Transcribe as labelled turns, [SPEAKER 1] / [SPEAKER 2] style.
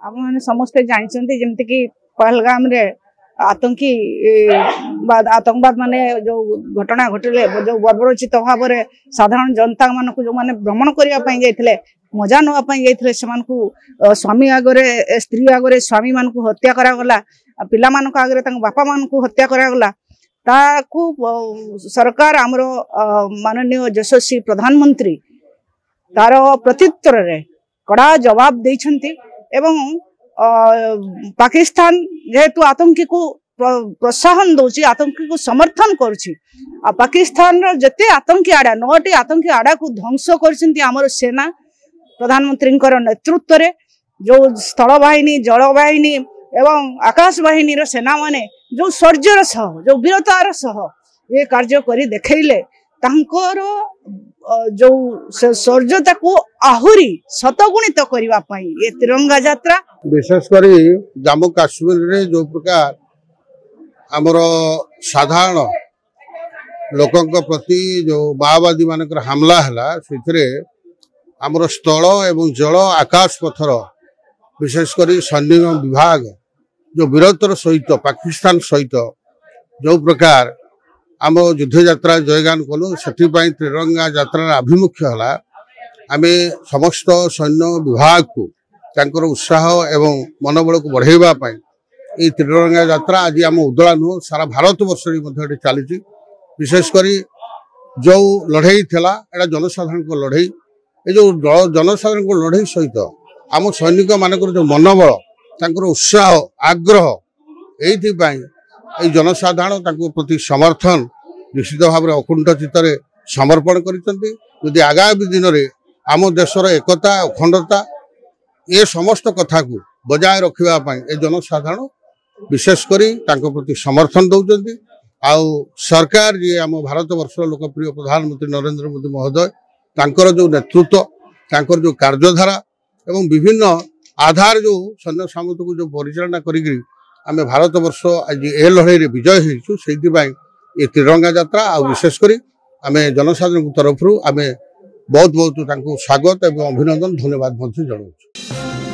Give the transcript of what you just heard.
[SPEAKER 1] आप मैंने समस्ते जानते जमती कि पहलगाम रे आतंकी आतंकवाद माने जो घटना घटिले जो बर्बरोचित भाव में साधारण जनता मान जो मैंने भ्रमण करने मजा नापी स्वामी आगे स्त्री आगे स्वामी मान हत्या करागला पिला मान आगे बापा मान हत्या करागला ताकू सरकार आमर माननीय यशस्वी प्रधानमंत्री तार प्रत्युत्तर रे कड़ा जवाब देइछंती एवं पाकिस्तान जेहेतु आतंकी को प्रोत्साहन दौची आतंकी को समर्थन करुछि पाकिस्तान रो जते आतंकी आड़ा 9टी आतंकी आड़ा को ध्वंस करछंती आमर सेना प्रधानमंत्री नेतृत्व रे जो स्थल बाहिनी जल बाहिनी एवं आकाश बाहिनी रो सेना माने जो शौर्यर सह जो वीरतार सह ये कार्य करी देखैले तांकर जो शौर्यता को आहुरी शतगुणित करबा पई ये तिरंगा यात्रा
[SPEAKER 2] विशेषकर जम्मू काश्मीर रे जो प्रकार आमर साधारण लोकों प्रति जो माओवादी मानकर हमला है से आमर स्थल एवं जल आकाश पथर विशेषकर सैन्य विभाग जो वीरतर सहित पाकिस्तान सहित जो प्रकार आम युद्ध यात्रा जयगान कलु से त्रिरंगा यात्रार आभिमुख्य है आम समस्त सैन्य विभाग को तांकर उत्साह एवं मनोबल को बढ़ाइबा ये त्रिरंगा यात्रा आज आम उदला नुह सारा भारत वर्ष चली विशेषकर जो लड़ई थी एटा जनसाधारण को लड़ई ये जो जनसाधारण को लड़ई सहित आम सैनिक मानक जो मनोबल तांकर उत्साह आग्रह ये जनसाधारण प्रति समर्थन निश्चित भाव में अकुंठ चित्त समर्पण कर आगामी दिन में आम देशर एकता अखंडता ये समस्त कथा को बजाय रखापी ये जनसाधारण विशेषकर प्रति समर्थन दौरान आउ सरकार जी आम भारत वर्ष लोकप्रिय प्रधानमंत्री नरेंद्र मोदी महोदय तांकर जो नेतृत्व तांकर जो कार्यधारा एवं विभिन्न आधार जो सैन्य सामंत को जो परिचालना करी आम भारत वर्ष आज ए लड़ई विजय होइछु से ये त्रिरंगा यात्रा आ विशेषकर आम जनसाधारण तरफ आम बहुत बहुत स्वागत एवं अभिनंदन धन्यवाद जनाऊँ।